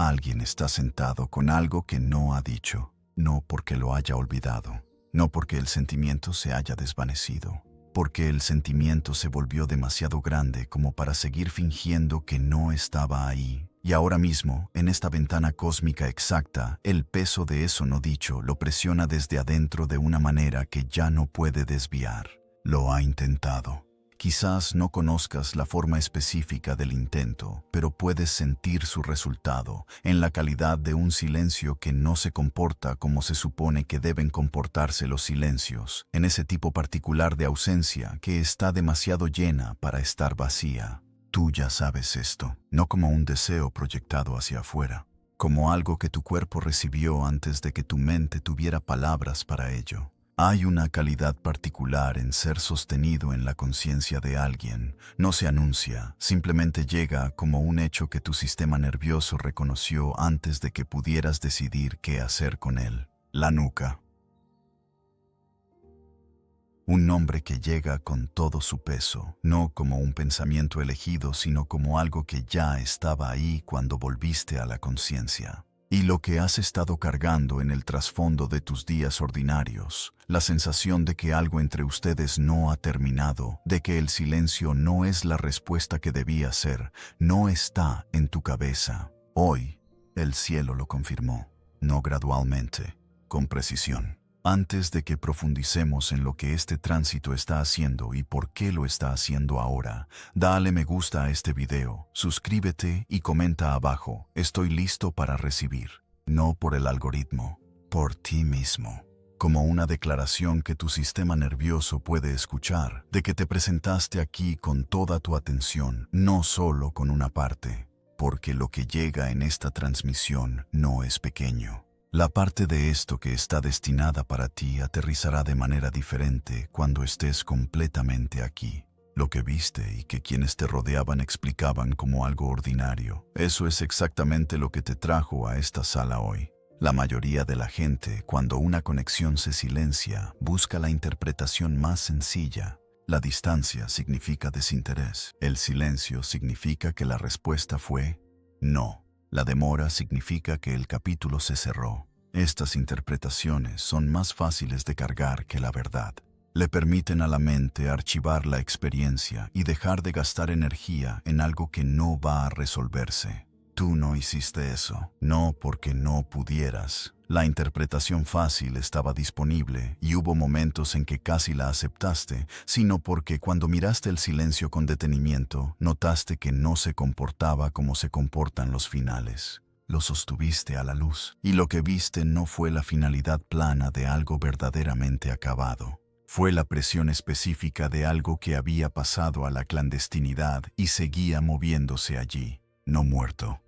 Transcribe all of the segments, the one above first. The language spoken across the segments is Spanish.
Alguien está sentado con algo que no ha dicho, no porque lo haya olvidado, no porque el sentimiento se haya desvanecido, porque el sentimiento se volvió demasiado grande como para seguir fingiendo que no estaba ahí. Y ahora mismo, en esta ventana cósmica exacta, el peso de eso no dicho lo presiona desde adentro de una manera que ya no puede desviar. Lo ha intentado. Quizás no conozcas la forma específica del intento, pero puedes sentir su resultado en la calidad de un silencio que no se comporta como se supone que deben comportarse los silencios, en ese tipo particular de ausencia que está demasiado llena para estar vacía. Tú ya sabes esto, no como un deseo proyectado hacia afuera, como algo que tu cuerpo recibió antes de que tu mente tuviera palabras para ello. Hay una calidad particular en ser sostenido en la conciencia de alguien. No se anuncia, simplemente llega como un hecho que tu sistema nervioso reconoció antes de que pudieras decidir qué hacer con él. La nuca. Un nombre que llega con todo su peso, no como un pensamiento elegido, sino como algo que ya estaba ahí cuando volviste a la conciencia. Y lo que has estado cargando en el trasfondo de tus días ordinarios, la sensación de que algo entre ustedes no ha terminado, de que el silencio no es la respuesta que debía ser, no está en tu cabeza. Hoy, el cielo lo confirmó, no gradualmente, con precisión. Antes de que profundicemos en lo que este tránsito está haciendo y por qué lo está haciendo ahora, dale me gusta a este video, suscríbete y comenta abajo, estoy listo para recibir. No por el algoritmo, por ti mismo. Como una declaración que tu sistema nervioso puede escuchar, de que te presentaste aquí con toda tu atención, no solo con una parte, porque lo que llega en esta transmisión no es pequeño. La parte de esto que está destinada para ti aterrizará de manera diferente cuando estés completamente aquí. Lo que viste y que quienes te rodeaban explicaban como algo ordinario, eso es exactamente lo que te trajo a esta sala hoy. La mayoría de la gente, cuando una conexión se silencia, busca la interpretación más sencilla. La distancia significa desinterés. El silencio significa que la respuesta fue no. La demora significa que el capítulo se cerró. Estas interpretaciones son más fáciles de cargar que la verdad. Le permiten a la mente archivar la experiencia y dejar de gastar energía en algo que no va a resolverse. Tú no hiciste eso, no porque no pudieras. La interpretación fácil estaba disponible y hubo momentos en que casi la aceptaste, sino porque cuando miraste el silencio con detenimiento, notaste que no se comportaba como se comportan los finales. Lo sostuviste a la luz, y lo que viste no fue la finalidad plana de algo verdaderamente acabado. Fue la presión específica de algo que había pasado a la clandestinidad y seguía moviéndose allí, no muerto.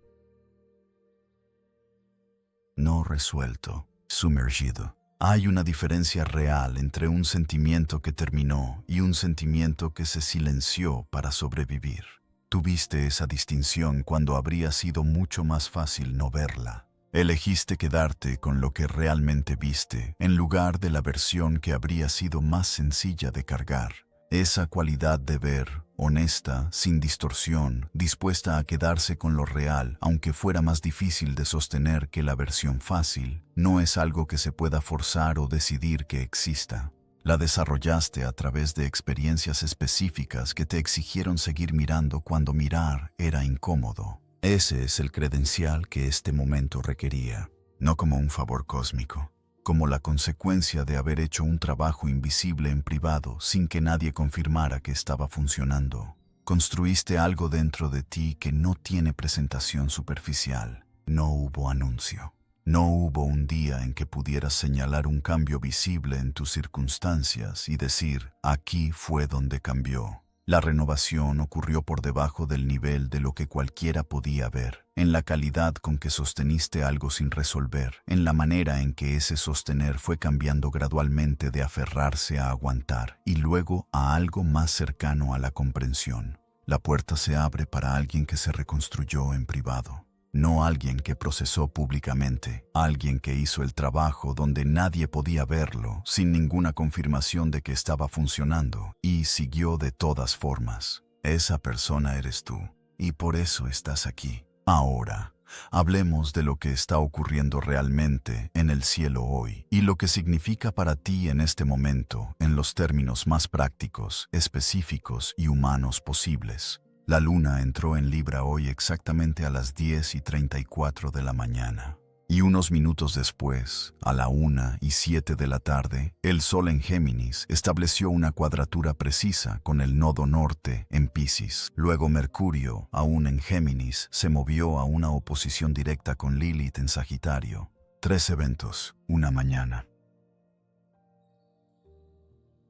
No resuelto, sumergido. Hay una diferencia real entre un sentimiento que terminó y un sentimiento que se silenció para sobrevivir. Tuviste esa distinción cuando habría sido mucho más fácil no verla. Elegiste quedarte con lo que realmente viste, en lugar de la versión que habría sido más sencilla de cargar. Esa cualidad de ver, honesta, sin distorsión, dispuesta a quedarse con lo real, aunque fuera más difícil de sostener que la versión fácil, no es algo que se pueda forzar o decidir que exista. La desarrollaste a través de experiencias específicas que te exigieron seguir mirando cuando mirar era incómodo. Ese es el credencial que este momento requería, no como un favor cósmico, como la consecuencia de haber hecho un trabajo invisible en privado sin que nadie confirmara que estaba funcionando. Construiste algo dentro de ti que no tiene presentación superficial. No hubo anuncio. No hubo un día en que pudieras señalar un cambio visible en tus circunstancias y decir, aquí fue donde cambió. La renovación ocurrió por debajo del nivel de lo que cualquiera podía ver, en la calidad con que sosteniste algo sin resolver, en la manera en que ese sostener fue cambiando gradualmente de aferrarse a aguantar y luego a algo más cercano a la comprensión. La puerta se abre para alguien que se reconstruyó en privado. No alguien que procesó públicamente, alguien que hizo el trabajo donde nadie podía verlo, sin ninguna confirmación de que estaba funcionando, y siguió de todas formas. Esa persona eres tú, y por eso estás aquí. Ahora, hablemos de lo que está ocurriendo realmente en el cielo hoy y lo que significa para ti en este momento en los términos más prácticos, específicos y humanos posibles. La luna entró en Libra hoy exactamente a las 10:34 de la mañana. Y unos minutos después, a la 1:07 de la tarde, el Sol en Géminis estableció una cuadratura precisa con el nodo norte en Piscis. Luego Mercurio, aún en Géminis, se movió a una oposición directa con Lilith en Sagitario. 3 eventos, una mañana.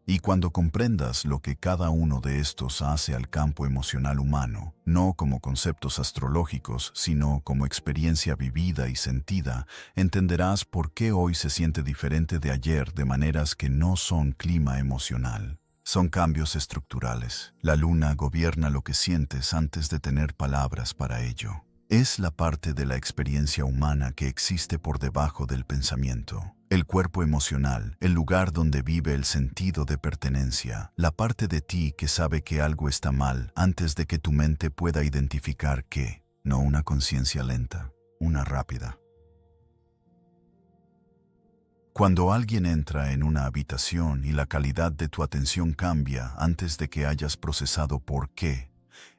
Y cuando comprendas lo que cada uno de estos hace al campo emocional humano, no como conceptos astrológicos, sino como experiencia vivida y sentida, entenderás por qué hoy se siente diferente de ayer de maneras que no son clima emocional. Son cambios estructurales. La luna gobierna lo que sientes antes de tener palabras para ello. Es la parte de la experiencia humana que existe por debajo del pensamiento. El cuerpo emocional, el lugar donde vive el sentido de pertenencia, la parte de ti que sabe que algo está mal antes de que tu mente pueda identificar qué, no una conciencia lenta, una rápida. Cuando alguien entra en una habitación y la calidad de tu atención cambia antes de que hayas procesado por qué,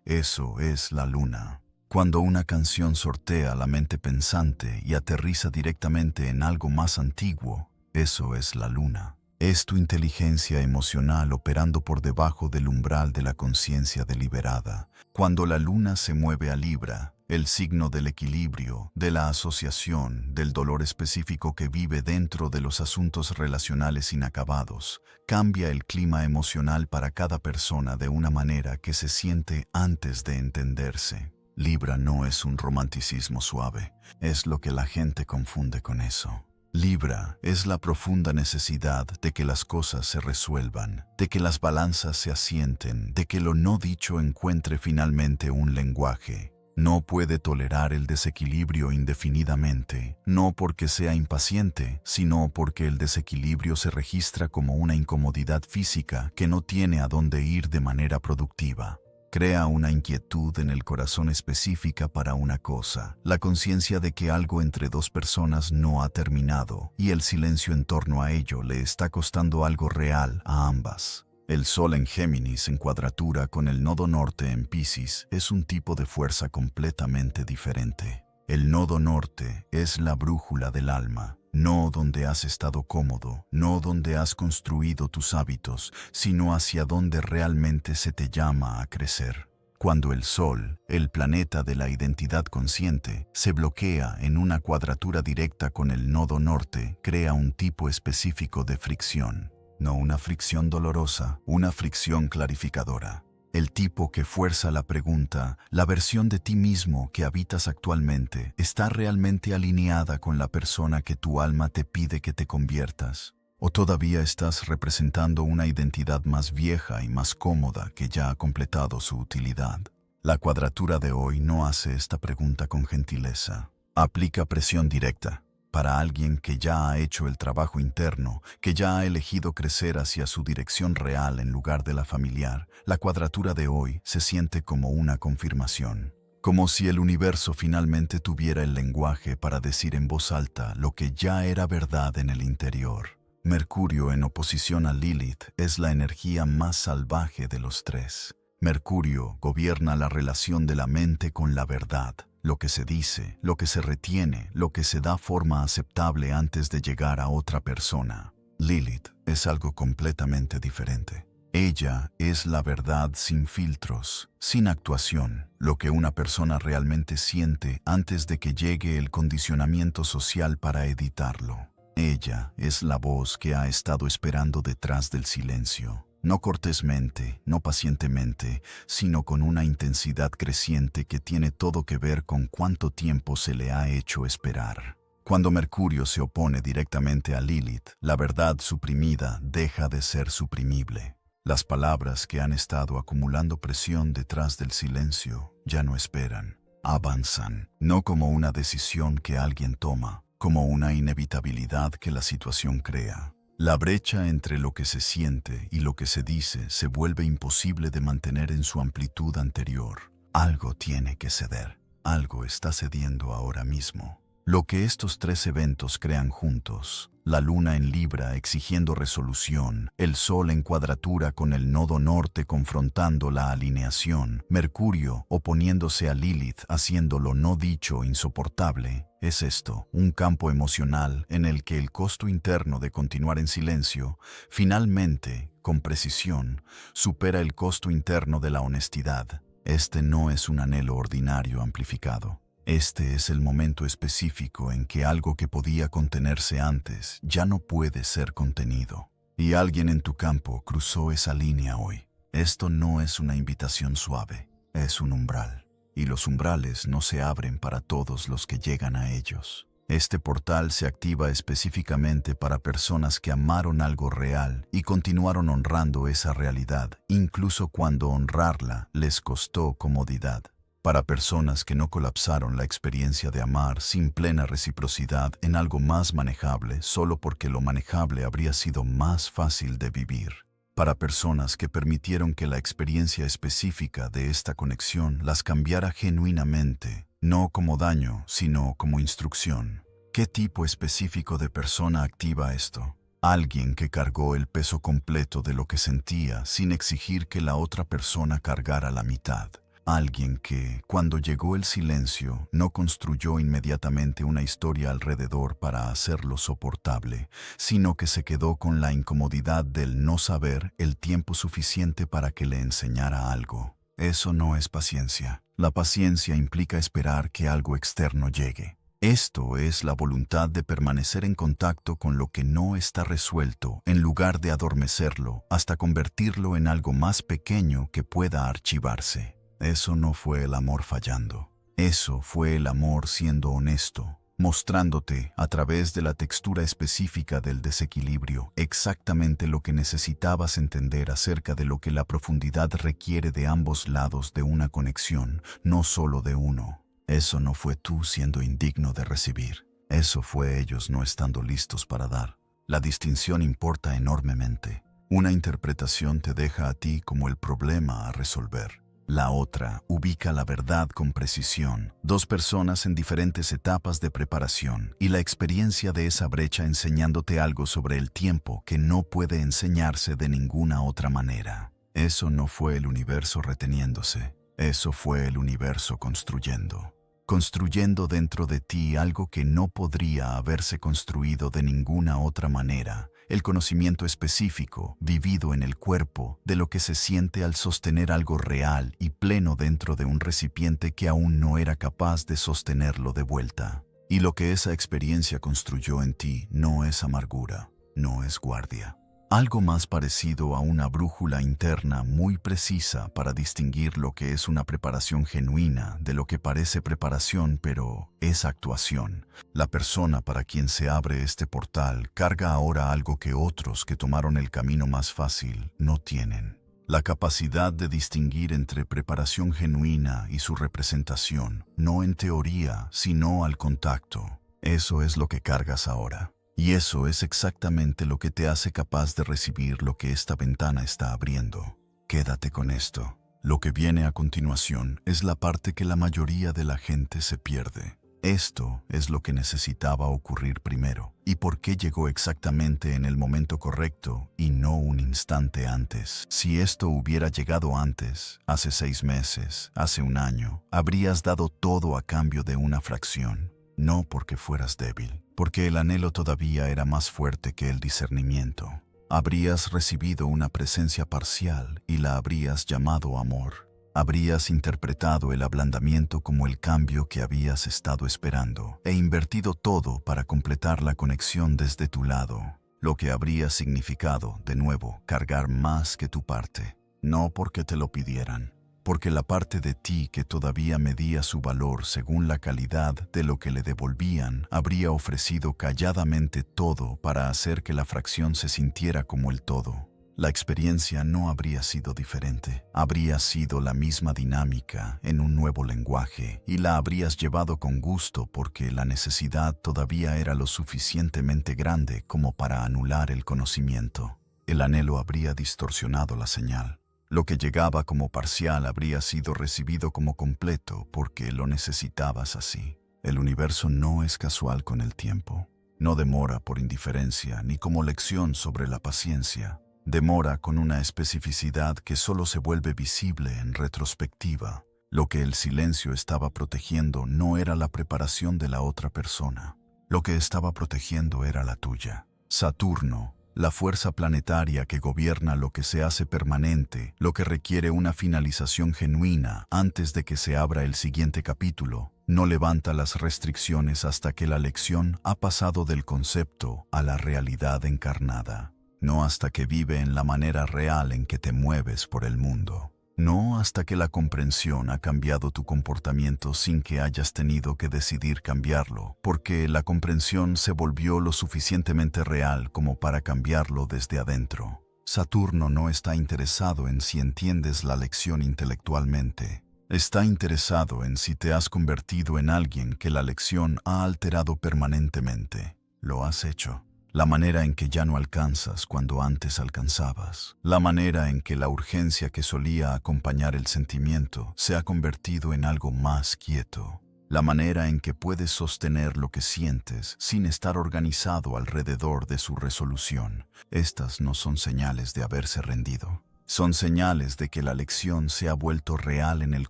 eso es la luna. Cuando una canción sortea la mente pensante y aterriza directamente en algo más antiguo, eso es la luna. Es tu inteligencia emocional operando por debajo del umbral de la conciencia deliberada. Cuando la luna se mueve a Libra, el signo del equilibrio, de la asociación, del dolor específico que vive dentro de los asuntos relacionales inacabados, cambia el clima emocional para cada persona de una manera que se siente antes de entenderse. Libra no es un romanticismo suave, es lo que la gente confunde con eso. Libra es la profunda necesidad de que las cosas se resuelvan, de que las balanzas se asienten, de que lo no dicho encuentre finalmente un lenguaje. No puede tolerar el desequilibrio indefinidamente, no porque sea impaciente, sino porque el desequilibrio se registra como una incomodidad física que no tiene a dónde ir de manera productiva. Crea una inquietud en el corazón específica para una cosa, la conciencia de que algo entre dos personas no ha terminado y el silencio en torno a ello le está costando algo real a ambas. El Sol en Géminis en cuadratura con el nodo norte en Piscis es un tipo de fuerza completamente diferente. El nodo norte es la brújula del alma. No donde has estado cómodo, no donde has construido tus hábitos, sino hacia donde realmente se te llama a crecer. Cuando el Sol, el planeta de la identidad consciente, se bloquea en una cuadratura directa con el nodo norte, crea un tipo específico de fricción. No una fricción dolorosa, una fricción clarificadora. El tipo que fuerza la pregunta, la versión de ti mismo que habitas actualmente, ¿está realmente alineada con la persona que tu alma te pide que te conviertas? ¿O todavía estás representando una identidad más vieja y más cómoda que ya ha completado su utilidad? La cuadratura de hoy no hace esta pregunta con gentileza. Aplica presión directa. Para alguien que ya ha hecho el trabajo interno, que ya ha elegido crecer hacia su dirección real en lugar de la familiar, la cuadratura de hoy se siente como una confirmación. Como si el universo finalmente tuviera el lenguaje para decir en voz alta lo que ya era verdad en el interior. Mercurio en oposición a Lilith es la energía más salvaje de los tres. Mercurio gobierna la relación de la mente con la verdad. Lo que se dice, lo que se retiene, lo que se da forma aceptable antes de llegar a otra persona. Lilith es algo completamente diferente. Ella es la verdad sin filtros, sin actuación, lo que una persona realmente siente antes de que llegue el condicionamiento social para editarlo. Ella es la voz que ha estado esperando detrás del silencio. No cortésmente, no pacientemente, sino con una intensidad creciente que tiene todo que ver con cuánto tiempo se le ha hecho esperar. Cuando Mercurio se opone directamente a Lilith, la verdad suprimida deja de ser suprimible. Las palabras que han estado acumulando presión detrás del silencio ya no esperan, avanzan, no como una decisión que alguien toma, como una inevitabilidad que la situación crea. La brecha entre lo que se siente y lo que se dice se vuelve imposible de mantener en su amplitud anterior. Algo tiene que ceder. algo está cediendo ahora mismo. Lo que estos tres eventos crean juntos, la luna en Libra exigiendo resolución, el Sol en cuadratura con el nodo norte confrontando la alineación, Mercurio oponiéndose a Lilith haciendo lo no dicho insoportable, es esto, un campo emocional en el que el costo interno de continuar en silencio, finalmente, con precisión, supera el costo interno de la honestidad. Este no es un anhelo ordinario amplificado. Este es el momento específico en que algo que podía contenerse antes ya no puede ser contenido. Y alguien en tu campo cruzó esa línea hoy. Esto no es una invitación suave, es un umbral. Y los umbrales no se abren para todos los que llegan a ellos. Este portal se activa específicamente para personas que amaron algo real y continuaron honrando esa realidad, incluso cuando honrarla les costó comodidad. Para personas que no colapsaron la experiencia de amar sin plena reciprocidad en algo más manejable solo porque lo manejable habría sido más fácil de vivir. Para personas que permitieron que la experiencia específica de esta conexión las cambiara genuinamente, no como daño, sino como instrucción. ¿Qué tipo específico de persona activa esto? Alguien que cargó el peso completo de lo que sentía sin exigir que la otra persona cargara la mitad. Alguien que, cuando llegó el silencio, no construyó inmediatamente una historia alrededor para hacerlo soportable, sino que se quedó con la incomodidad del no saber el tiempo suficiente para que le enseñara algo. Eso no es paciencia. La paciencia implica esperar que algo externo llegue. Esto es la voluntad de permanecer en contacto con lo que no está resuelto en lugar de adormecerlo hasta convertirlo en algo más pequeño que pueda archivarse. Eso no fue el amor fallando. Eso fue el amor siendo honesto, mostrándote, a través de la textura específica del desequilibrio, exactamente lo que necesitabas entender acerca de lo que la profundidad requiere de ambos lados de una conexión, no solo de uno. Eso no fue tú siendo indigno de recibir. Eso fue ellos no estando listos para dar. La distinción importa enormemente. Una interpretación te deja a ti como el problema a resolver. La otra ubica la verdad con precisión, dos personas en diferentes etapas de preparación y la experiencia de esa brecha enseñándote algo sobre el tiempo que no puede enseñarse de ninguna otra manera. Eso no fue el universo reteniéndose, eso fue el universo construyendo. Construyendo dentro de ti algo que no podría haberse construido de ninguna otra manera. El conocimiento específico, vivido en el cuerpo, de lo que se siente al sostener algo real y pleno dentro de un recipiente que aún no era capaz de sostenerlo de vuelta. Y lo que esa experiencia construyó en ti no es amargura, no es guardia. Algo más parecido a una brújula interna muy precisa para distinguir lo que es una preparación genuina de lo que parece preparación pero es actuación. La persona para quien se abre este portal carga ahora algo que otros que tomaron el camino más fácil no tienen. La capacidad de distinguir entre preparación genuina y su representación, no en teoría, sino al contacto. Eso es lo que cargas ahora. Y eso es exactamente lo que te hace capaz de recibir lo que esta ventana está abriendo. Quédate con esto. Lo que viene a continuación es la parte que la mayoría de la gente se pierde. Esto es lo que necesitaba ocurrir primero. ¿Y por qué llegó exactamente en el momento correcto y no un instante antes? Si esto hubiera llegado antes, hace 6 meses, hace un año, habrías dado todo a cambio de una fracción. No porque fueras débil, porque el anhelo todavía era más fuerte que el discernimiento. Habrías recibido una presencia parcial y la habrías llamado amor. Habrías interpretado el ablandamiento como el cambio que habías estado esperando e invertido todo para completar la conexión desde tu lado, lo que habría significado, de nuevo, cargar más que tu parte. No porque te lo pidieran, porque la parte de ti que todavía medía su valor según la calidad de lo que le devolvían, habría ofrecido calladamente todo para hacer que la fracción se sintiera como el todo. La experiencia no habría sido diferente, habría sido la misma dinámica en un nuevo lenguaje y la habrías llevado con gusto porque la necesidad todavía era lo suficientemente grande como para anular el conocimiento. El anhelo habría distorsionado la señal. Lo que llegaba como parcial habría sido recibido como completo porque lo necesitabas así. El universo no es casual con el tiempo. No demora por indiferencia ni como lección sobre la paciencia. Demora con una especificidad que solo se vuelve visible en retrospectiva. Lo que el silencio estaba protegiendo no era la preparación de la otra persona. Lo que estaba protegiendo era la tuya. Saturno, la fuerza planetaria que gobierna lo que se hace permanente, lo que requiere una finalización genuina antes de que se abra el siguiente capítulo, no levanta las restricciones hasta que la lección ha pasado del concepto a la realidad encarnada. No hasta que vive en la manera real en que te mueves por el mundo. No hasta que la comprensión ha cambiado tu comportamiento sin que hayas tenido que decidir cambiarlo, porque la comprensión se volvió lo suficientemente real como para cambiarlo desde adentro. Saturno no está interesado en si entiendes la lección intelectualmente. Está interesado en si te has convertido en alguien que la lección ha alterado permanentemente. Lo has hecho. La manera en que ya no alcanzas cuando antes alcanzabas. La manera en que la urgencia que solía acompañar el sentimiento se ha convertido en algo más quieto. La manera en que puedes sostener lo que sientes sin estar organizado alrededor de su resolución. Estas no son señales de haberse rendido. Son señales de que la lección se ha vuelto real en el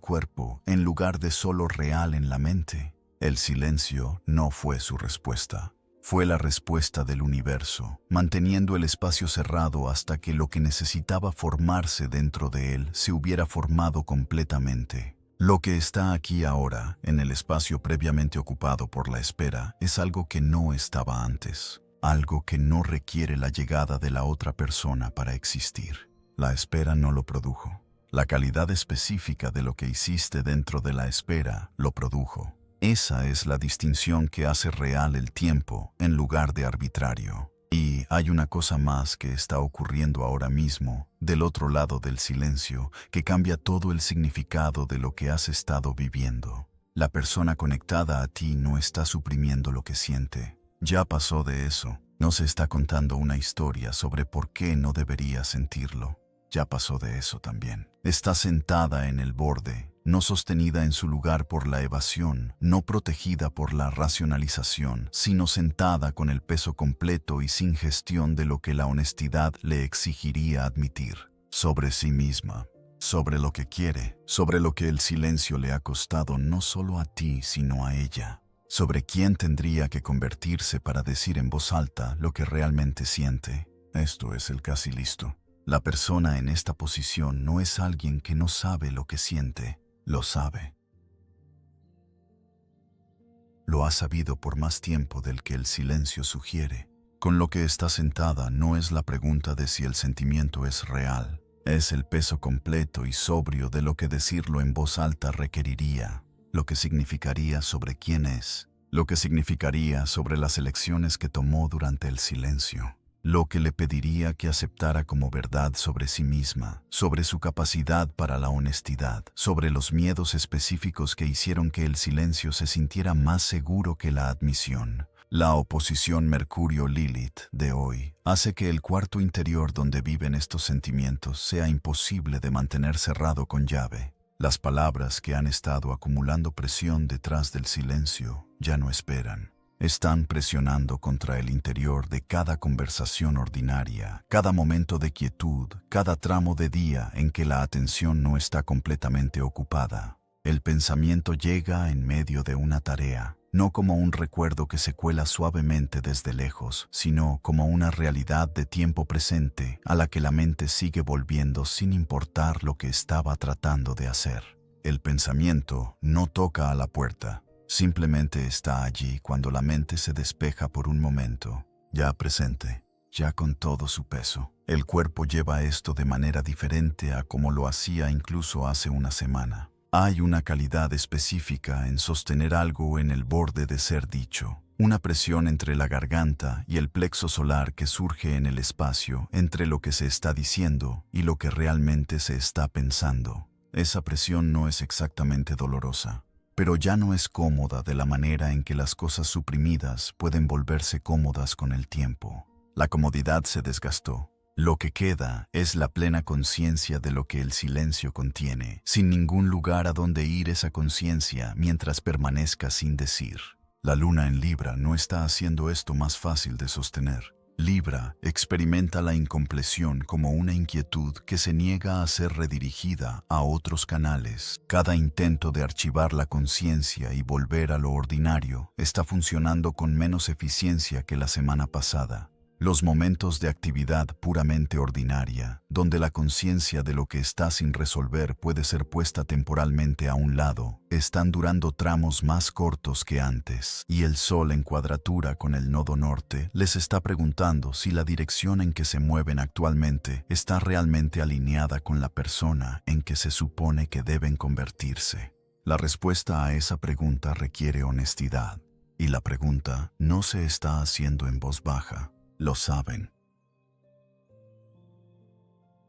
cuerpo en lugar de solo real en la mente. El silencio no fue su respuesta. Fue la respuesta del universo, manteniendo el espacio cerrado hasta que lo que necesitaba formarse dentro de él se hubiera formado completamente. Lo que está aquí ahora, en el espacio previamente ocupado por la espera, es algo que no estaba antes, algo que no requiere la llegada de la otra persona para existir. La espera no lo produjo. La calidad específica de lo que hiciste dentro de la espera lo produjo. Esa es la distinción que hace real el tiempo en lugar de arbitrario. Y hay una cosa más que está ocurriendo ahora mismo, del otro lado del silencio, que cambia todo el significado de lo que has estado viviendo. La persona conectada a ti no está suprimiendo lo que siente. Ya pasó de eso. No se está contando una historia sobre por qué no debería sentirlo. Ya pasó de eso también. Está sentada en el borde, no sostenida en su lugar por la evasión, no protegida por la racionalización, sino sentada con el peso completo y sin gestión de lo que la honestidad le exigiría admitir, sobre sí misma, sobre lo que quiere, sobre lo que el silencio le ha costado no solo a ti, sino a ella, sobre quién tendría que convertirse para decir en voz alta lo que realmente siente. Esto es el casi listo. La persona en esta posición no es alguien que no sabe lo que siente. Lo sabe. Lo ha sabido por más tiempo del que el silencio sugiere. Con lo que está sentada no es la pregunta de si el sentimiento es real. Es el peso completo y sobrio de lo que decirlo en voz alta requeriría, lo que significaría sobre quién es, lo que significaría sobre las elecciones que tomó durante el silencio. Lo que le pediría que aceptara como verdad sobre sí misma, sobre su capacidad para la honestidad, sobre los miedos específicos que hicieron que el silencio se sintiera más seguro que la admisión. La oposición Mercurio-Lilith de hoy hace que el cuarto interior donde viven estos sentimientos sea imposible de mantener cerrado con llave. Las palabras que han estado acumulando presión detrás del silencio ya no esperan. Están presionando contra el interior de cada conversación ordinaria, cada momento de quietud, cada tramo de día en que la atención no está completamente ocupada. El pensamiento llega en medio de una tarea, no como un recuerdo que se cuela suavemente desde lejos, sino como una realidad de tiempo presente a la que la mente sigue volviendo sin importar lo que estaba tratando de hacer. El pensamiento no toca a la puerta. Simplemente está allí cuando la mente se despeja por un momento, ya presente, ya con todo su peso. El cuerpo lleva esto de manera diferente a como lo hacía incluso hace una semana. Hay una calidad específica en sostener algo en el borde de ser dicho, una presión entre la garganta y el plexo solar que surge en el espacio entre lo que se está diciendo y lo que realmente se está pensando. Esa presión no es exactamente dolorosa, pero ya no es cómoda de la manera en que las cosas suprimidas pueden volverse cómodas con el tiempo. La comodidad se desgastó. Lo que queda es la plena conciencia de lo que el silencio contiene, sin ningún lugar a donde ir esa conciencia mientras permanezca sin decir. La luna en Libra no está haciendo esto más fácil de sostener. Libra experimenta la incompleción como una inquietud que se niega a ser redirigida a otros canales. Cada intento de archivar la conciencia y volver a lo ordinario está funcionando con menos eficiencia que la semana pasada. Los momentos de actividad puramente ordinaria, donde la conciencia de lo que está sin resolver puede ser puesta temporalmente a un lado, están durando tramos más cortos que antes, y el Sol en cuadratura con el nodo norte les está preguntando si la dirección en que se mueven actualmente está realmente alineada con la persona en que se supone que deben convertirse. La respuesta a esa pregunta requiere honestidad, y la pregunta no se está haciendo en voz baja. Lo saben.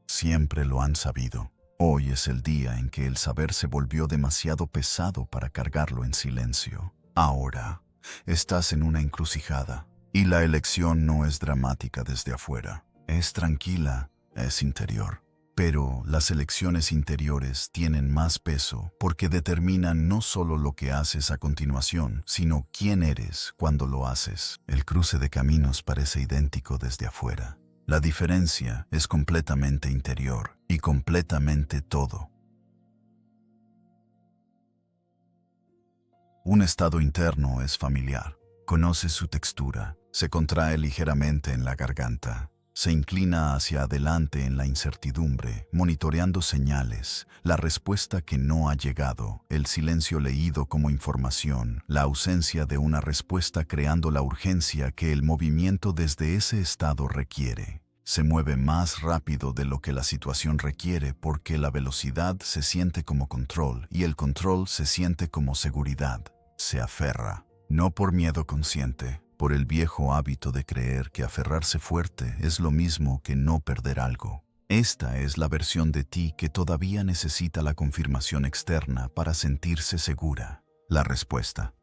Siempre lo han sabido. Hoy es el día en que el saber se volvió demasiado pesado para cargarlo en silencio. Ahora, estás en una encrucijada, y la elección no es dramática desde afuera. Es tranquila, es interior. Pero las elecciones interiores tienen más peso porque determinan no solo lo que haces a continuación, sino quién eres cuando lo haces. El cruce de caminos parece idéntico desde afuera. La diferencia es completamente interior y completamente todo. Un estado interno es familiar. Conoces su textura, se contrae ligeramente en la garganta. Se inclina hacia adelante en la incertidumbre, monitoreando señales, la respuesta que no ha llegado, el silencio leído como información, la ausencia de una respuesta creando la urgencia que el movimiento desde ese estado requiere. Se mueve más rápido de lo que la situación requiere porque la velocidad se siente como control y el control se siente como seguridad. Se aferra, no por miedo consciente, por el viejo hábito de creer que aferrarse fuerte es lo mismo que no perder algo. Esta es la versión de ti que todavía necesita la confirmación externa para sentirse segura. La respuesta.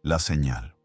La señal.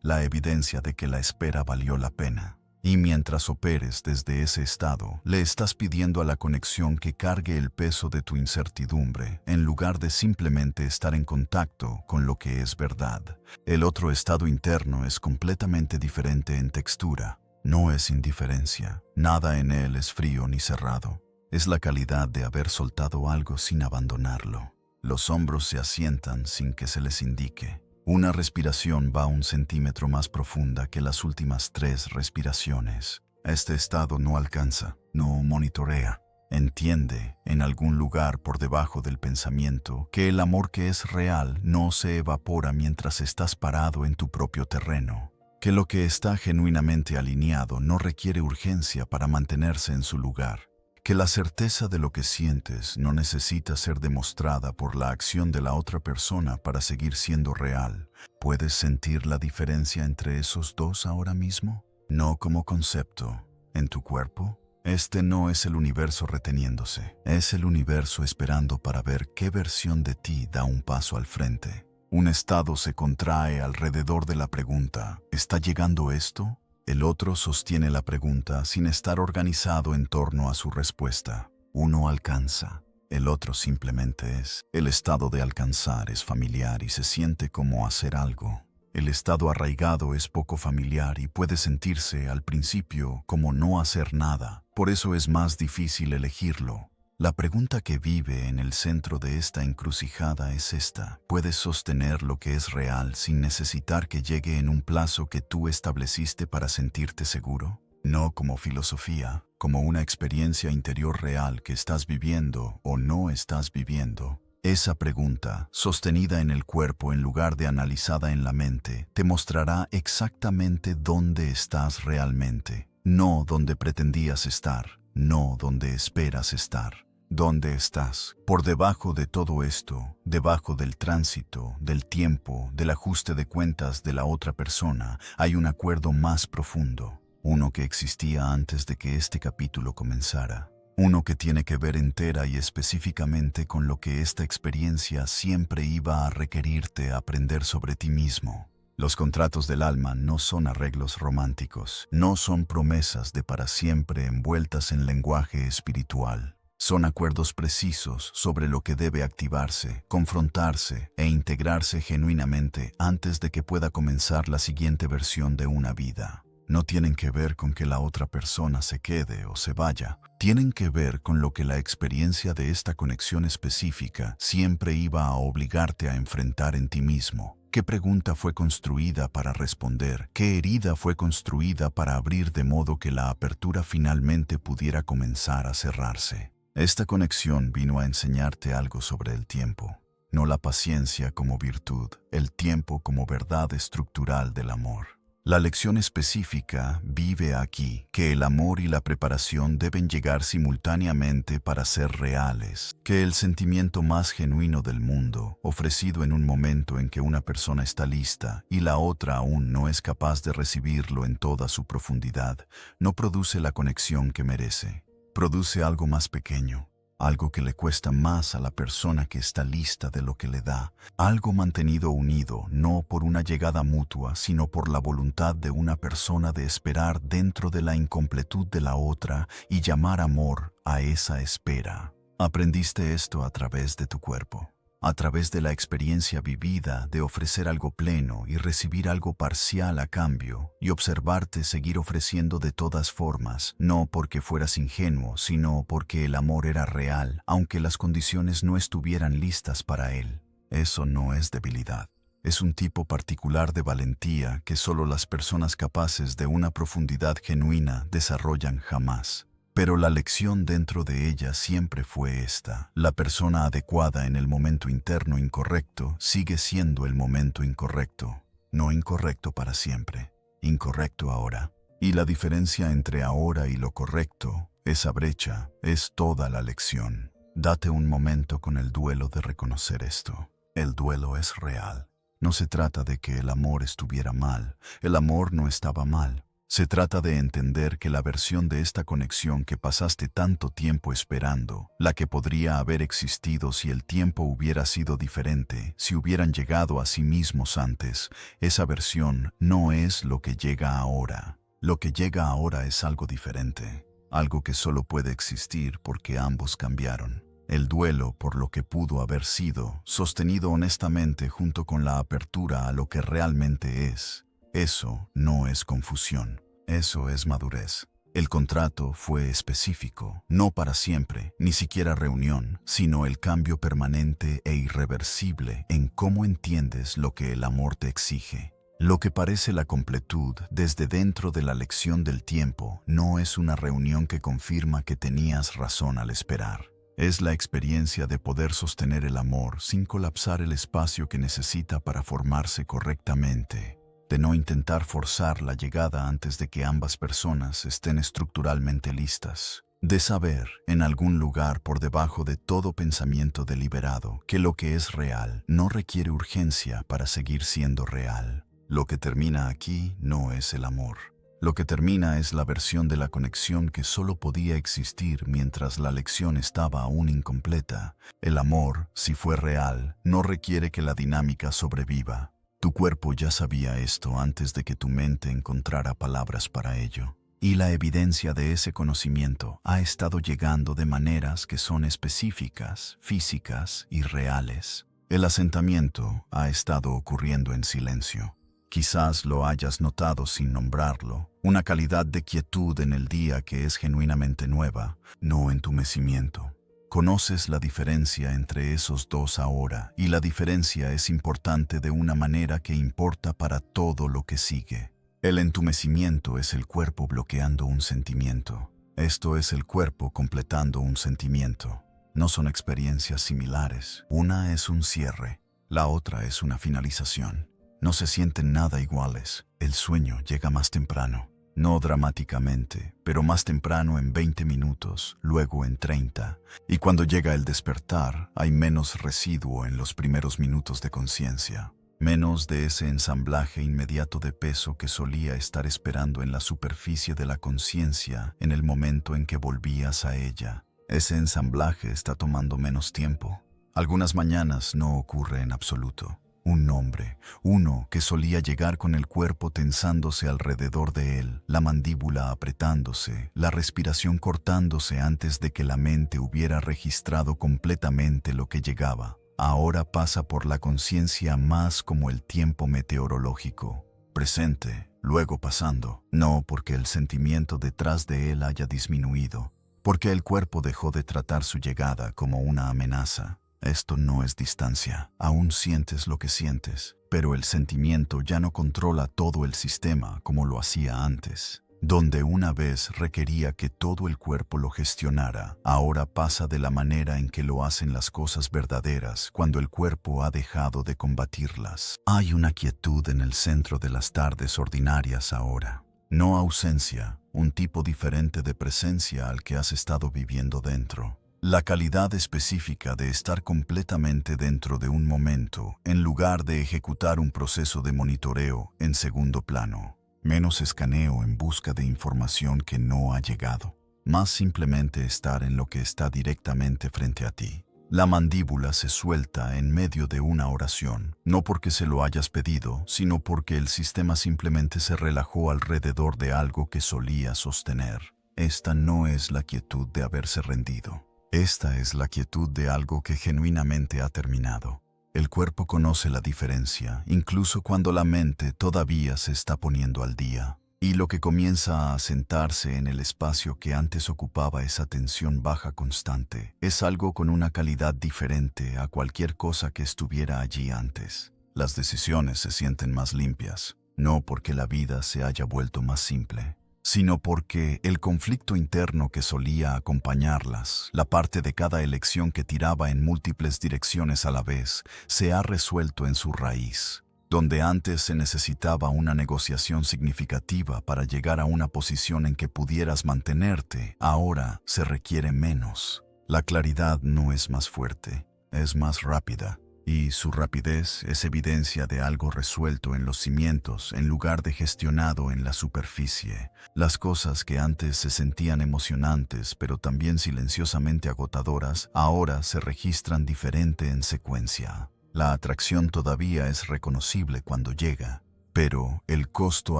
La evidencia de que la espera valió la pena. Y mientras operes desde ese estado, le estás pidiendo a la conexión que cargue el peso de tu incertidumbre, en lugar de simplemente estar en contacto con lo que es verdad. El otro estado interno es completamente diferente en textura. No es indiferencia. Nada en él es frío ni cerrado. Es la calidad de haber soltado algo sin abandonarlo. Los hombros se asientan sin que se les indique. Una respiración va 1 centímetro más profunda que las últimas 3 respiraciones. Este estado no alcanza, no monitorea. Entiende, en algún lugar por debajo del pensamiento, que el amor que es real no se evapora mientras estás parado en tu propio terreno. Que lo que está genuinamente alineado no requiere urgencia para mantenerse en su lugar. Que la certeza de lo que sientes no necesita ser demostrada por la acción de la otra persona para seguir siendo real. ¿Puedes sentir la diferencia entre esos dos ahora mismo? No como concepto. ¿En tu cuerpo? Este no es el universo reteniéndose. Es el universo esperando para ver qué versión de ti da un paso al frente. Un estado se contrae alrededor de la pregunta, ¿está llegando esto? El otro sostiene la pregunta sin estar organizado en torno a su respuesta. Uno alcanza, el otro simplemente es. El estado de alcanzar es familiar y se siente como hacer algo. El estado arraigado es poco familiar y puede sentirse al principio como no hacer nada. Por eso es más difícil elegirlo. La pregunta que vive en el centro de esta encrucijada es esta. ¿Puedes sostener lo que es real sin necesitar que llegue en un plazo que tú estableciste para sentirte seguro? No como filosofía, como una experiencia interior real que estás viviendo o no estás viviendo. Esa pregunta, sostenida en el cuerpo en lugar de analizada en la mente, te mostrará exactamente dónde estás realmente. No donde pretendías estar, no donde esperas estar. ¿Dónde estás? Por debajo de todo esto, debajo del tránsito, del tiempo, del ajuste de cuentas de la otra persona, hay un acuerdo más profundo, uno que existía antes de que este capítulo comenzara, uno que tiene que ver entera y específicamente con lo que esta experiencia siempre iba a requerirte aprender sobre ti mismo. Los contratos del alma no son arreglos románticos, no son promesas de para siempre envueltas en lenguaje espiritual. Son acuerdos precisos sobre lo que debe activarse, confrontarse e integrarse genuinamente antes de que pueda comenzar la siguiente versión de una vida. No tienen que ver con que la otra persona se quede o se vaya. Tienen que ver con lo que la experiencia de esta conexión específica siempre iba a obligarte a enfrentar en ti mismo. ¿Qué pregunta fue construida para responder? ¿Qué herida fue construida para abrir de modo que la apertura finalmente pudiera comenzar a cerrarse? Esta conexión vino a enseñarte algo sobre el tiempo, no la paciencia como virtud, el tiempo como verdad estructural del amor. La lección específica vive aquí, que el amor y la preparación deben llegar simultáneamente para ser reales, que el sentimiento más genuino del mundo, ofrecido en un momento en que una persona está lista y la otra aún no es capaz de recibirlo en toda su profundidad, no produce la conexión que merece. Produce algo más pequeño, algo que le cuesta más a la persona que está lista de lo que le da, algo mantenido unido no por una llegada mutua, sino por la voluntad de una persona de esperar dentro de la incompletud de la otra y llamar amor a esa espera. Aprendiste esto a través de tu cuerpo, a través de la experiencia vivida de ofrecer algo pleno y recibir algo parcial a cambio, y observarte seguir ofreciendo de todas formas, no porque fueras ingenuo, sino porque el amor era real, aunque las condiciones no estuvieran listas para él. Eso no es debilidad. Es un tipo particular de valentía que solo las personas capaces de una profundidad genuina desarrollan jamás. Pero la lección dentro de ella siempre fue esta: la persona adecuada en el momento interno incorrecto sigue siendo el momento incorrecto, no incorrecto para siempre, incorrecto ahora. Y la diferencia entre ahora y lo correcto, esa brecha, es toda la lección. Date un momento con el duelo de reconocer esto. El duelo es real. No se trata de que el amor estuviera mal, el amor no estaba mal. Se trata de entender que la versión de esta conexión que pasaste tanto tiempo esperando, la que podría haber existido si el tiempo hubiera sido diferente, si hubieran llegado a sí mismos antes, esa versión no es lo que llega ahora. Lo que llega ahora es algo diferente, algo que solo puede existir porque ambos cambiaron. El duelo por lo que pudo haber sido, sostenido honestamente junto con la apertura a lo que realmente es. Eso no es confusión, eso es madurez. El contrato fue específico, no para siempre, ni siquiera reunión, sino el cambio permanente e irreversible en cómo entiendes lo que el amor te exige. Lo que parece la completud desde dentro de la lección del tiempo no es una reunión que confirma que tenías razón al esperar. Es la experiencia de poder sostener el amor sin colapsar el espacio que necesita para formarse correctamente. De no intentar forzar la llegada antes de que ambas personas estén estructuralmente listas. De saber, en algún lugar por debajo de todo pensamiento deliberado, que lo que es real no requiere urgencia para seguir siendo real. Lo que termina aquí no es el amor. Lo que termina es la versión de la conexión que solo podía existir mientras la lección estaba aún incompleta. El amor, si fue real, no requiere que la dinámica sobreviva. Tu cuerpo ya sabía esto antes de que tu mente encontrara palabras para ello. Y la evidencia de ese conocimiento ha estado llegando de maneras que son específicas, físicas y reales. El asentamiento ha estado ocurriendo en silencio. Quizás lo hayas notado sin nombrarlo, una calidad de quietud en el día que es genuinamente nueva, no entumecimiento. Conoces la diferencia entre esos dos ahora, y la diferencia es importante de una manera que importa para todo lo que sigue. El entumecimiento es el cuerpo bloqueando un sentimiento. Esto es el cuerpo completando un sentimiento. No son experiencias similares. Una es un cierre, la otra es una finalización. No se sienten nada iguales. El sueño llega más temprano. No dramáticamente, pero más temprano en 20 minutos, luego en 30. Y cuando llega el despertar, hay menos residuo en los primeros minutos de conciencia. Menos de ese ensamblaje inmediato de peso que solía estar esperando en la superficie de la conciencia en el momento en que volvías a ella. Ese ensamblaje está tomando menos tiempo. Algunas mañanas no ocurre en absoluto. un nombre, uno que solía llegar con el cuerpo tensándose alrededor de él, la mandíbula apretándose, la respiración cortándose antes de que la mente hubiera registrado completamente lo que llegaba. Ahora pasa por la conciencia más como el tiempo meteorológico, presente, luego pasando, no porque el sentimiento detrás de él haya disminuido, porque el cuerpo dejó de tratar su llegada como una amenaza. Esto no es distancia, aún sientes lo que sientes, pero el sentimiento ya no controla todo el sistema como lo hacía antes. Donde una vez requería que todo el cuerpo lo gestionara, ahora pasa de la manera en que lo hacen las cosas verdaderas cuando el cuerpo ha dejado de combatirlas. Hay una quietud en el centro de las tardes ordinarias ahora. No ausencia, un tipo diferente de presencia al que has estado viviendo dentro. La calidad específica de estar completamente dentro de un momento, en lugar de ejecutar un proceso de monitoreo en segundo plano. Menos escaneo en busca de información que no ha llegado. Más simplemente estar en lo que está directamente frente a ti. La mandíbula se suelta en medio de una oración, no porque se lo hayas pedido, sino porque el sistema simplemente se relajó alrededor de algo que solía sostener. Esta no es la quietud de haberse rendido. Esta es la quietud de algo que genuinamente ha terminado. El cuerpo conoce la diferencia, incluso cuando la mente todavía se está poniendo al día. Y lo que comienza a asentarse en el espacio que antes ocupaba esa tensión baja constante, es algo con una calidad diferente a cualquier cosa que estuviera allí antes. Las decisiones se sienten más limpias, no porque la vida se haya vuelto más simple, sino porque el conflicto interno que solía acompañarlas, la parte de cada elección que tiraba en múltiples direcciones a la vez, se ha resuelto en su raíz. Donde antes se necesitaba una negociación significativa para llegar a una posición en que pudieras mantenerte, ahora se requiere menos. La claridad no es más fuerte, es más rápida. Y su rapidez es evidencia de algo resuelto en los cimientos en lugar de gestionado en la superficie. Las cosas que antes se sentían emocionantes pero también silenciosamente agotadoras, ahora se registran diferente en secuencia. La atracción todavía es reconocible cuando llega, pero el costo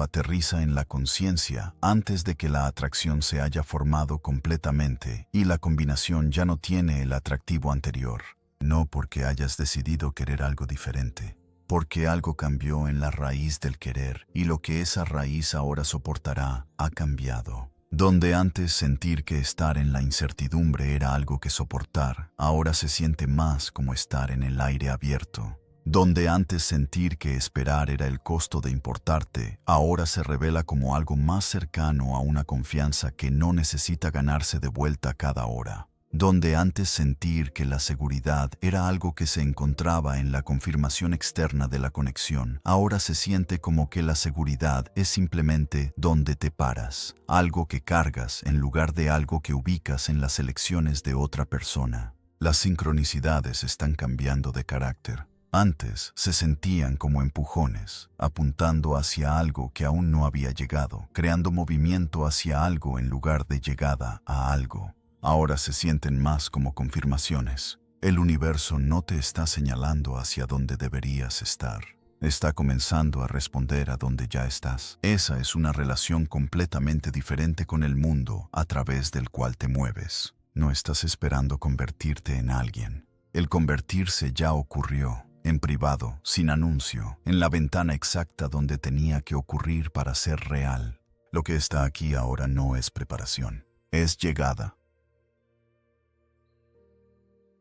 aterriza en la conciencia antes de que la atracción se haya formado completamente y la combinación ya no tiene el atractivo anterior. No porque hayas decidido querer algo diferente, porque algo cambió en la raíz del querer y lo que esa raíz ahora soportará ha cambiado. Donde antes sentir que estar en la incertidumbre era algo que soportar, ahora se siente más como estar en el aire abierto. Donde antes sentir que esperar era el costo de importarte, ahora se revela como algo más cercano a una confianza que no necesita ganarse de vuelta cada hora. Donde antes sentir que la seguridad era algo que se encontraba en la confirmación externa de la conexión, ahora se siente como que la seguridad es simplemente donde te paras, algo que cargas en lugar de algo que ubicas en las elecciones de otra persona. Las sincronicidades están cambiando de carácter. Antes se sentían como empujones, apuntando hacia algo que aún no había llegado, creando movimiento hacia algo en lugar de llegada a algo. Ahora se sienten más como confirmaciones. El universo no te está señalando hacia donde deberías estar. Está comenzando a responder a donde ya estás. Esa es una relación completamente diferente con el mundo a través del cual te mueves. No estás esperando convertirte en alguien. El convertirse ya ocurrió, en privado, sin anuncio, en la ventana exacta donde tenía que ocurrir para ser real. Lo que está aquí ahora no es preparación, es llegada.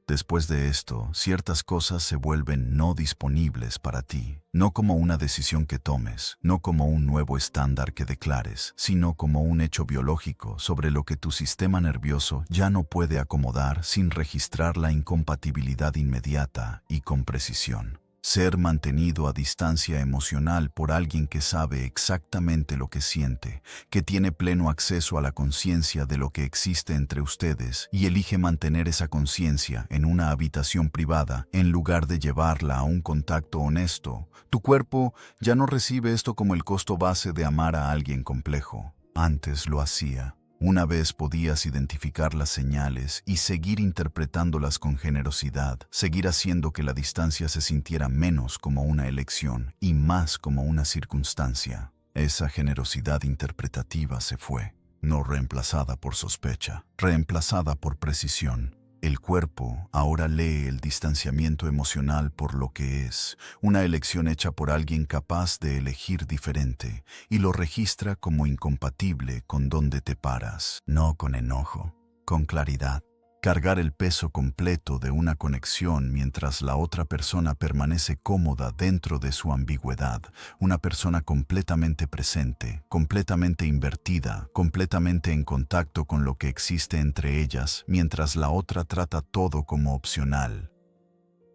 Después de esto, ciertas cosas se vuelven no disponibles para ti, no como una decisión que tomes, no como un nuevo estándar que declares, sino como un hecho biológico sobre lo que tu sistema nervioso ya no puede acomodar sin registrar la incompatibilidad inmediata y con precisión. Ser mantenido a distancia emocional por alguien que sabe exactamente lo que siente, que tiene pleno acceso a la conciencia de lo que existe entre ustedes y elige mantener esa conciencia en una habitación privada en lugar de llevarla a un contacto honesto. Tu cuerpo ya no recibe esto como el costo base de amar a alguien complejo. Antes lo hacía. Una vez podías identificar las señales y seguir interpretándolas con generosidad, seguir haciendo que la distancia se sintiera menos como una elección y más como una circunstancia. Esa generosidad interpretativa se fue, no reemplazada por sospecha, reemplazada por precisión. El cuerpo ahora lee el distanciamiento emocional por lo que es, una elección hecha por alguien capaz de elegir diferente, y lo registra como incompatible con donde te paras, no con enojo, con claridad. Cargar el peso completo de una conexión mientras la otra persona permanece cómoda dentro de su ambigüedad, una persona completamente presente, completamente invertida, completamente en contacto con lo que existe entre ellas, mientras la otra trata todo como opcional.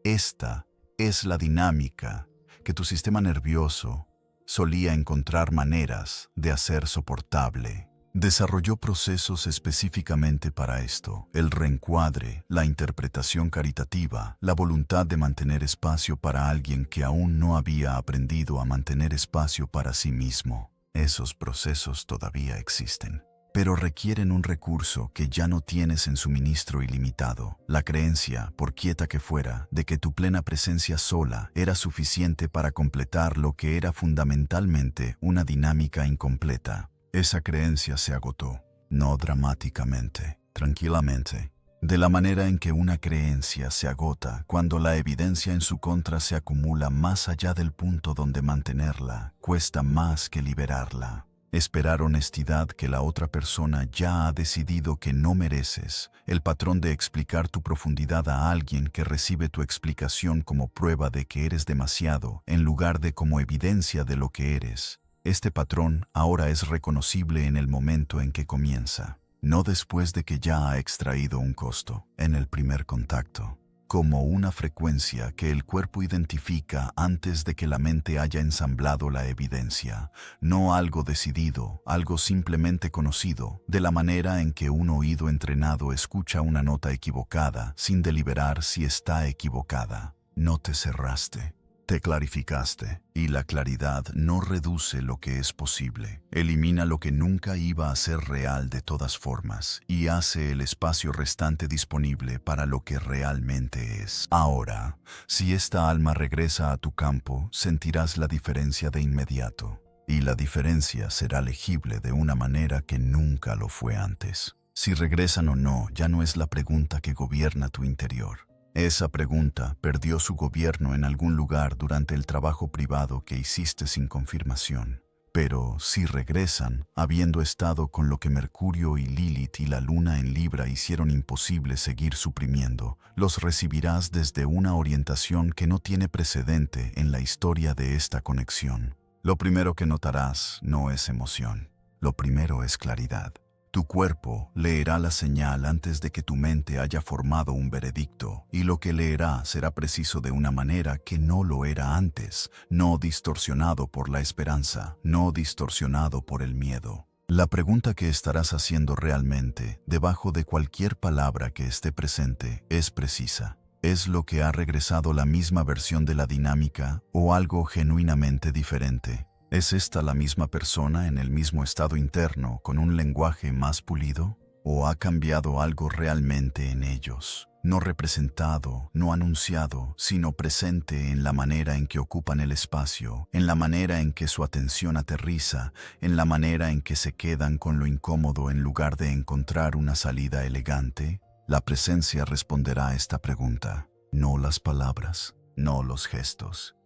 Esta es la dinámica que tu sistema nervioso solía encontrar maneras de hacer soportable. Desarrolló procesos específicamente para esto: el reencuadre, la interpretación caritativa, la voluntad de mantener espacio para alguien que aún no había aprendido a mantener espacio para sí mismo. Esos procesos todavía existen, pero requieren un recurso que ya no tienes en suministro ilimitado: la creencia, por quieta que fuera, de que tu plena presencia sola era suficiente para completar lo que era fundamentalmente una dinámica incompleta. Esa creencia se agotó, no dramáticamente, tranquilamente, de la manera en que una creencia se agota cuando la evidencia en su contra se acumula más allá del punto donde mantenerla cuesta más que liberarla. Esperar honestidad que la otra persona ya ha decidido que no mereces, el patrón de explicar tu profundidad a alguien que recibe tu explicación como prueba de que eres demasiado en lugar de como evidencia de lo que eres. Este patrón ahora es reconocible en el momento en que comienza, no después de que ya ha extraído un costo, en el primer contacto, como una frecuencia que el cuerpo identifica antes de que la mente haya ensamblado la evidencia, no algo decidido, algo simplemente conocido, de la manera en que un oído entrenado escucha una nota equivocada sin deliberar si está equivocada. No te cerraste. Te clarificaste, y la claridad no reduce lo que es posible, elimina lo que nunca iba a ser real de todas formas y hace el espacio restante disponible para lo que realmente es. Ahora, si esta alma regresa a tu campo, sentirás la diferencia de inmediato, y la diferencia será legible de una manera que nunca lo fue antes. Si regresan o no ya no es la pregunta que gobierna tu interior. Esa pregunta perdió su gobierno en algún lugar durante el trabajo privado que hiciste sin confirmación. Pero si regresan, habiendo estado con lo que Mercurio y Lilith y la Luna en Libra hicieron imposible seguir suprimiendo, los recibirás desde una orientación que no tiene precedente en la historia de esta conexión. Lo primero que notarás no es emoción, lo primero es claridad. Tu cuerpo leerá la señal antes de que tu mente haya formado un veredicto, y lo que leerá será preciso de una manera que no lo era antes, no distorsionado por la esperanza, no distorsionado por el miedo. La pregunta que estarás haciendo realmente, debajo de cualquier palabra que esté presente, es precisa. ¿Es lo que ha regresado la misma versión de la dinámica o algo genuinamente diferente? ¿Es esta la misma persona en el mismo estado interno con un lenguaje más pulido? ¿O ha cambiado algo realmente en ellos? No representado, no anunciado, sino presente en la manera en que ocupan el espacio, en la manera en que su atención aterriza, en la manera en que se quedan con lo incómodo en lugar de encontrar una salida elegante. La presencia responderá a esta pregunta, no las palabras, no los gestos.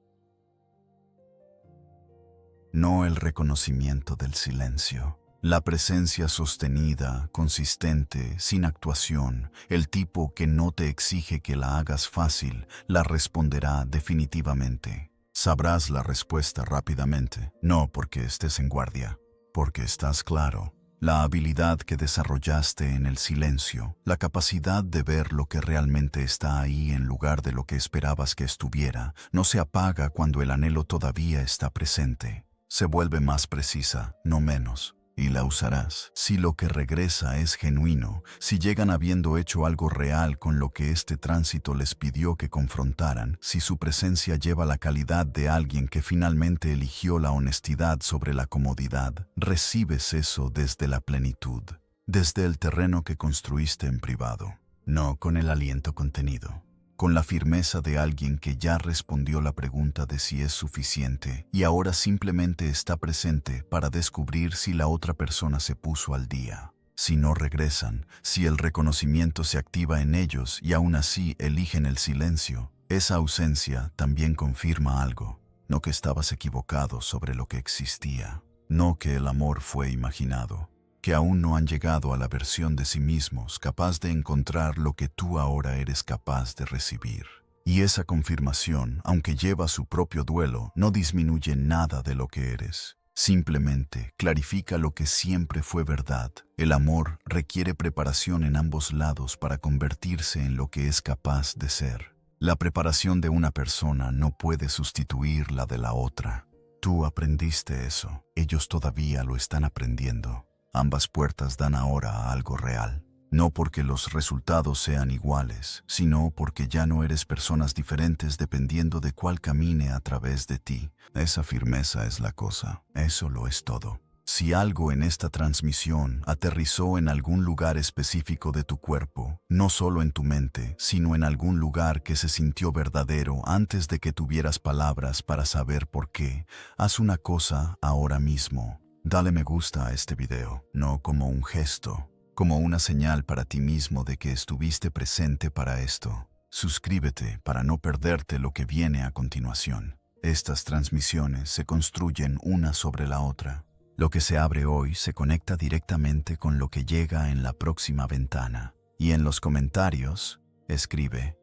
No el reconocimiento del silencio. La presencia sostenida, consistente, sin actuación, el tipo que no te exige que la hagas fácil, la responderá definitivamente. Sabrás la respuesta rápidamente, no porque estés en guardia, porque estás claro. La habilidad que desarrollaste en el silencio, la capacidad de ver lo que realmente está ahí en lugar de lo que esperabas que estuviera, no se apaga cuando el anhelo todavía está presente. Se vuelve más precisa, no menos, y la usarás. Si lo que regresa es genuino, si llegan habiendo hecho algo real con lo que este tránsito les pidió que confrontaran, si su presencia lleva la calidad de alguien que finalmente eligió la honestidad sobre la comodidad, recibes eso desde la plenitud. desde el terreno que construiste en privado, no con el aliento contenido, con la firmeza de alguien que ya respondió la pregunta de si es suficiente y ahora simplemente está presente para descubrir si la otra persona se puso al día. Si no regresan, si el reconocimiento se activa en ellos y aún así eligen el silencio, esa ausencia también confirma algo, no que estabas equivocado sobre lo que existía, no que el amor fue imaginado, que aún no han llegado a la versión de sí mismos capaz de encontrar lo que tú ahora eres capaz de recibir. Y esa confirmación, aunque lleva su propio duelo, no disminuye nada de lo que eres. Simplemente clarifica lo que siempre fue verdad. El amor requiere preparación en ambos lados para convertirse en lo que es capaz de ser. La preparación de una persona no puede sustituir la de la otra. Tú aprendiste eso, ellos todavía lo están aprendiendo. Ambas puertas dan ahora a algo real. No porque los resultados sean iguales, sino porque ya no eres personas diferentes dependiendo de cuál camine a través de ti. Esa firmeza es la cosa, eso lo es todo. Si algo en esta transmisión aterrizó en algún lugar específico de tu cuerpo, no solo en tu mente, sino en algún lugar que se sintió verdadero antes de que tuvieras palabras para saber por qué, haz una cosa ahora mismo. Dale me gusta a este video, no como un gesto, como una señal para ti mismo de que estuviste presente para esto. Suscríbete para no perderte lo que viene a continuación. Estas transmisiones se construyen una sobre la otra. Lo que se abre hoy se conecta directamente con lo que llega en la próxima ventana. Y en los comentarios, escribe: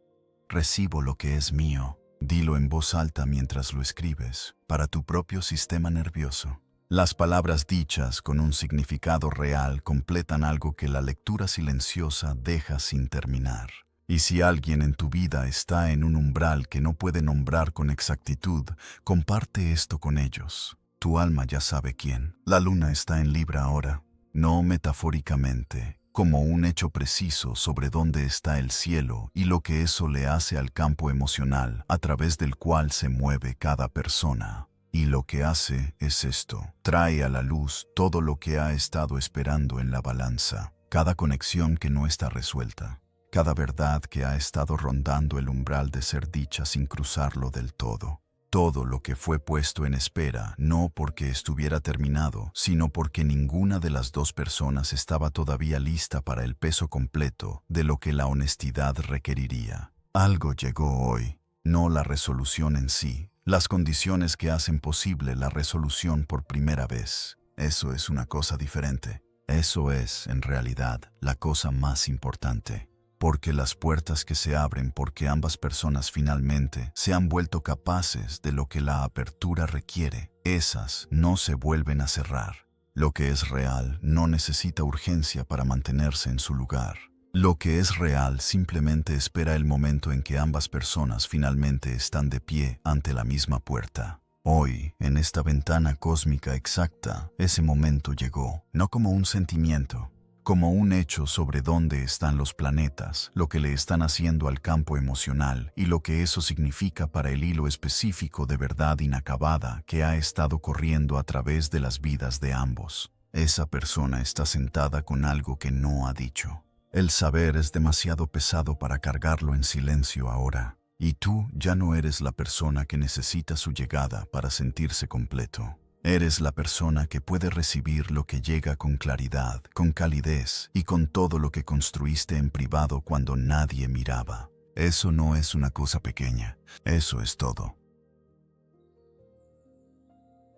recibo lo que es mío. Dilo en voz alta mientras lo escribes, para tu propio sistema nervioso. Las palabras dichas con un significado real completan algo que la lectura silenciosa deja sin terminar. Y si alguien en tu vida está en un umbral que no puede nombrar con exactitud, comparte esto con ellos. Tu alma ya sabe quién. La luna está en Libra ahora, no metafóricamente, como un hecho preciso sobre dónde está el cielo y lo que eso le hace al campo emocional a través del cual se mueve cada persona. Y lo que hace es esto: trae a la luz todo lo que ha estado esperando en la balanza, cada conexión que no está resuelta, cada verdad que ha estado rondando el umbral de ser dicha sin cruzarlo del todo. Todo lo que fue puesto en espera, no porque estuviera terminado, sino porque ninguna de las dos personas estaba todavía lista para el peso completo de lo que la honestidad requeriría. Algo llegó hoy, no la resolución en sí. Las condiciones que hacen posible la resolución por primera vez. Eso es una cosa diferente. Eso es, en realidad, la cosa más importante. Porque las puertas que se abren porque ambas personas finalmente se han vuelto capaces de lo que la apertura requiere, esas no se vuelven a cerrar. Lo que es real no necesita urgencia para mantenerse en su lugar. Lo que es real simplemente espera el momento en que ambas personas finalmente están de pie ante la misma puerta. Hoy, en esta ventana cósmica exacta, ese momento llegó, no como un sentimiento, como un hecho sobre dónde están los planetas, lo que le están haciendo al campo emocional y lo que eso significa para el hilo específico de verdad inacabada que ha estado corriendo a través de las vidas de ambos. Esa persona está sentada con algo que no ha dicho. El saber es demasiado pesado para cargarlo en silencio ahora, y tú ya no eres la persona que necesita su llegada para sentirse completo. Eres la persona que puede recibir lo que llega con claridad, con calidez y con todo lo que construiste en privado cuando nadie miraba. Eso no es una cosa pequeña, eso es todo.